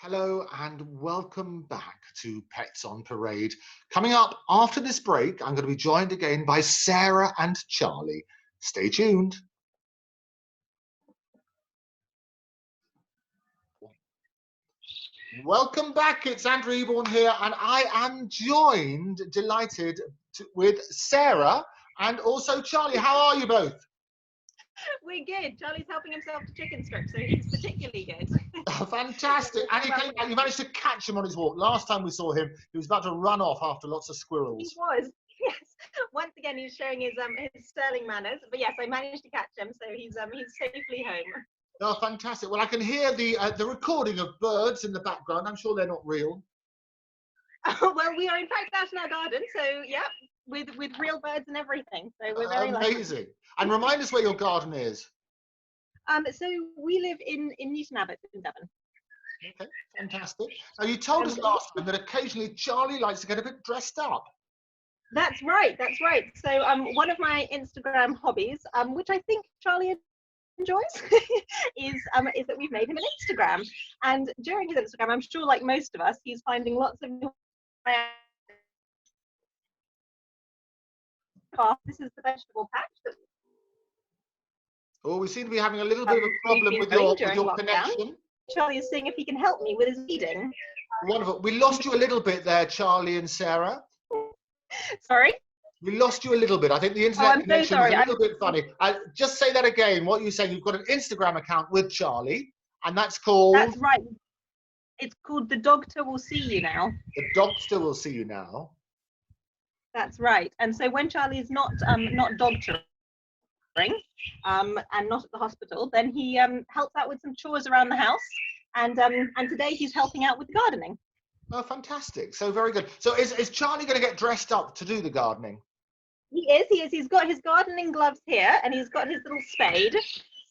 Hello and welcome back to Pets on Parade. Coming up after this break, I'm going to be joined again by Sarah and Charlie. Stay tuned. Welcome back. It's Andrew Eborn here, and I am delighted with Sarah and also Charlie. How are you both? We're good. Charlie's helping himself to chicken strips, so he's particularly good. Oh, fantastic. And you managed to catch him on his walk. Last time we saw him, he was about to run off after lots of squirrels. He was, yes. Once again, he's showing his sterling manners. But yes, I managed to catch him, so he's safely home. Oh, fantastic. Well, I can hear the recording of birds in the background. I'm sure they're not real. Well, we are in fact out in our garden, so yeah, with real birds and everything. So we're very amazing. lucky. And remind us where your garden is. So we live in Newton Abbot in Devon. Okay, fantastic. Now you told us last time that occasionally Charlie likes to get a bit dressed up. That's right. That's right. So one of my Instagram hobbies, which I think Charlie enjoys, is that we've made him an Instagram. And during his Instagram, I'm sure, like most of us, he's finding lots of new. This is the vegetable patch. Oh, we seem to be having a little bit of a problem with your connection. Charlie is seeing if he can help me with his feeding. Wonderful. We lost you a little bit there, Charlie and Sarah. Sorry? We lost you a little bit. I think the internet connection is a little bit funny. Just say that again, what you're saying. You've got an Instagram account with Charlie, and that's called... That's right. It's called The Dogter Will See You Now. The Dogter Will See You Now. That's right. And so when Charlie is not dogtering, and not at the hospital, then he helps out with some chores around the house, and today he's helping out with the gardening. Oh, fantastic. So very good. So is Charlie going to get dressed up to do the gardening? He is. He's got his gardening gloves here, and he's got his little spade.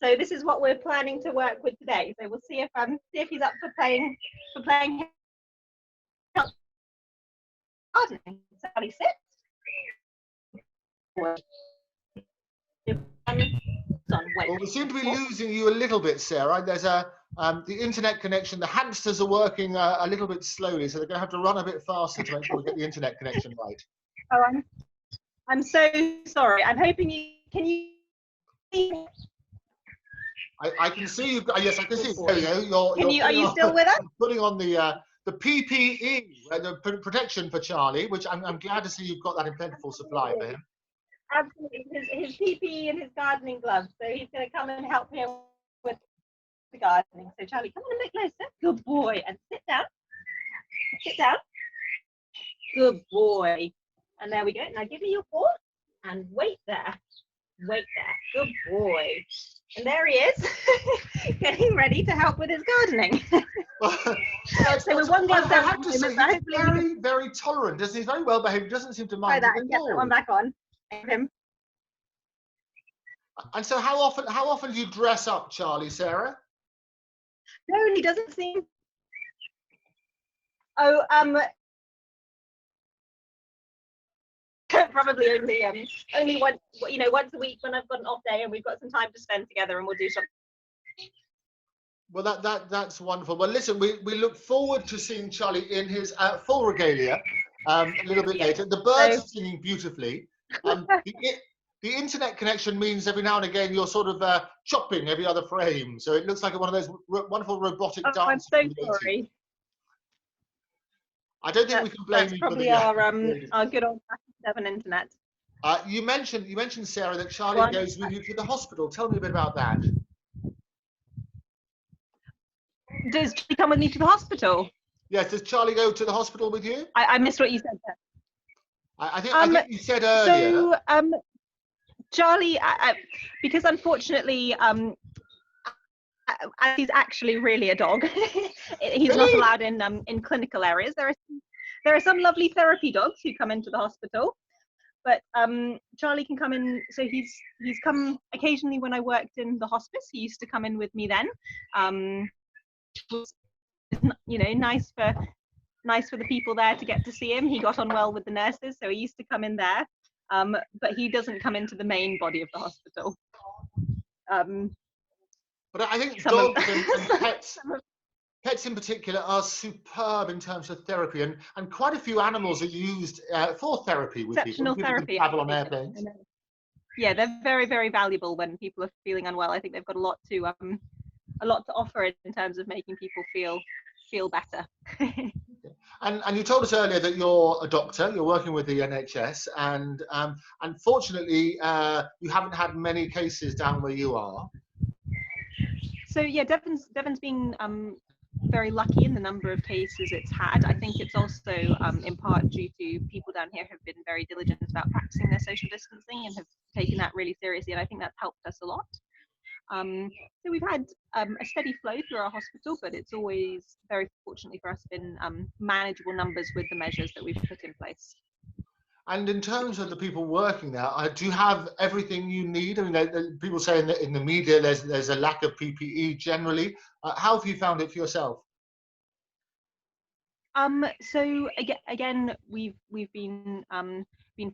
So this is what we're planning to work with today. So we'll see if he's up for playing gardening. So Charlie sits. Well, we seem to be losing you a little bit, Sarah. There's the internet connection. The hamsters are working a little bit slowly, so they're going to have to run a bit faster to make sure we get the internet connection right. Oh, I'm so sorry. I'm hoping you can see me? I can see you. Yes, I can see you. There you go. Are you still with us? Putting on the PPE, the protection for Charlie, which I'm glad to see you've got that in plentiful supply for him. Absolutely, his PPE and his gardening gloves. So he's going to come and help me with the gardening. So Charlie, come on a bit closer. Good boy. And sit down. Sit down. Good boy. And there we go. Now give me your paw and wait there. Wait there. Good boy. And there he is, getting ready to help with his gardening. So with one glove down, he's very, very tolerant. He's very well behaved. He doesn't seem to mind. Get that one back on. Him. And so how often do you dress up Charlie, Sarah? No, he doesn't seem. Probably only once a week when I've got an off day and we've got some time to spend together, and we'll do something. Well, that's wonderful. Well, listen, we look forward to seeing Charlie in his full regalia a little bit later. The birds are singing beautifully. The internet connection means every now and again you're sort of chopping every other frame, so it looks like one of those wonderful robotic dances. I'm so sorry. I don't think we can blame you for the. That's probably our good old Devon internet. You mentioned Sarah that Charlie goes with you to the hospital. Tell me a bit about that. Does Charlie come with me to the hospital? Yes. Does Charlie go to the hospital with you? I missed what you said there. I think you said earlier. So Charlie, because unfortunately, he's actually really a dog. He's not allowed in clinical areas. There are some lovely therapy dogs who come into the hospital, but Charlie can come in. So he's come occasionally when I worked in the hospice. He used to come in with me then. Nice for the people there to get to see him. He got on well with the nurses, so he used to come in there. But he doesn't come into the main body of the hospital. But I think dogs and pets Pets in particular are superb in terms of therapy, and quite a few animals are used for therapy with people. Exceptional People can therapy. travel on airplanes. Yeah, they're very, very valuable when people are feeling unwell. I think they've got a lot to offer in terms of making people feel better. And you told us earlier that you're a doctor, you're working with the NHS, and unfortunately, you haven't had many cases down where you are. So yeah, Devon's been very lucky in the number of cases it's had. I think it's also in part due to people down here have been very diligent about practicing their social distancing and have taken that really seriously, and I think that's helped us a lot. So we've had a steady flow through our hospital, but it's always, very fortunately for us, been manageable numbers with the measures that we've put in place. And in terms of the people working there, do you have everything you need? I mean, people say in the media there's a lack of PPE generally. How have you found it for yourself? So again, we've been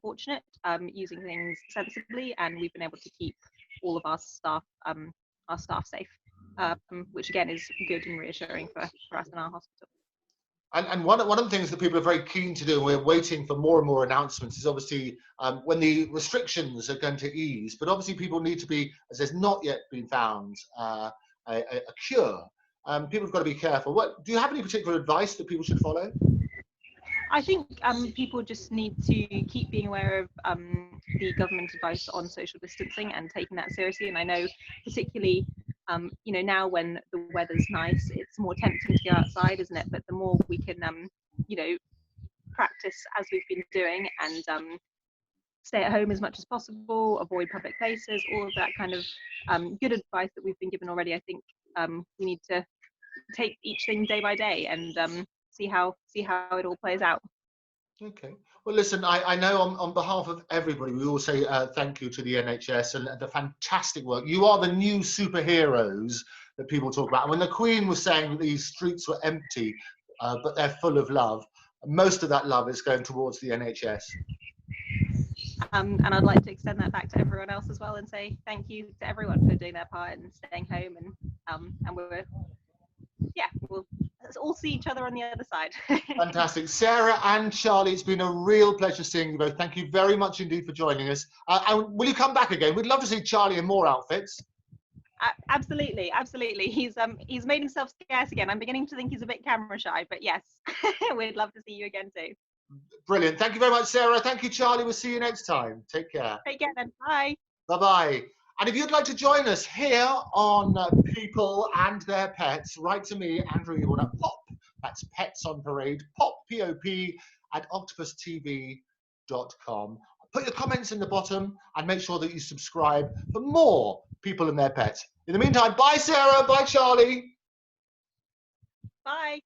fortunate, using things sensibly, and we've been able to keep all of our staff safe, which again is good and reassuring for us in our hospital. And one of the things that people are very keen to do, and we're waiting for more and more announcements, is obviously when the restrictions are going to ease. But obviously people need to be, as there's not yet been found a cure, people have got to be careful. Do you have any particular advice that people should follow? I think people just need to keep being aware of the government advice on social distancing and taking that seriously. And I know particularly, now when the weather's nice, it's more tempting to go outside, isn't it? But the more we can, practice as we've been doing and stay at home as much as possible, avoid public places, all of that kind of good advice that we've been given already, I think we need to take each thing day by day and see how it all plays out. Okay. Well, listen, I know on behalf of everybody, we all say thank you to the NHS and the fantastic work. You are the new superheroes that people talk about. And when the Queen was saying that these streets were empty, but they're full of love, most of that love is going towards the NHS. And I'd like to extend that back to everyone else as well and say thank you to everyone for doing their part and staying home, and we'll all see each other on the other side. Fantastic. Sarah and Charlie, it's been a real pleasure seeing you both. Thank you very much indeed for joining us. And will you come back again? We'd love to see Charlie in more outfits. Absolutely. He's made himself scarce again. I'm beginning to think he's a bit camera shy, but yes, we'd love to see you again too. Brilliant. Thank you very much, Sarah. Thank you, Charlie. We'll see you next time. Take care. Take care then. Bye. Bye-bye. And if you'd like to join us here on People and Their Pets, write to me, Andrew Eborn, at POP. That's Pets on Parade, POP, P-O-P, at octopustv.com. Put your comments in the bottom and make sure that you subscribe for more People and Their Pets. In the meantime, bye, Sarah. Bye, Charlie. Bye.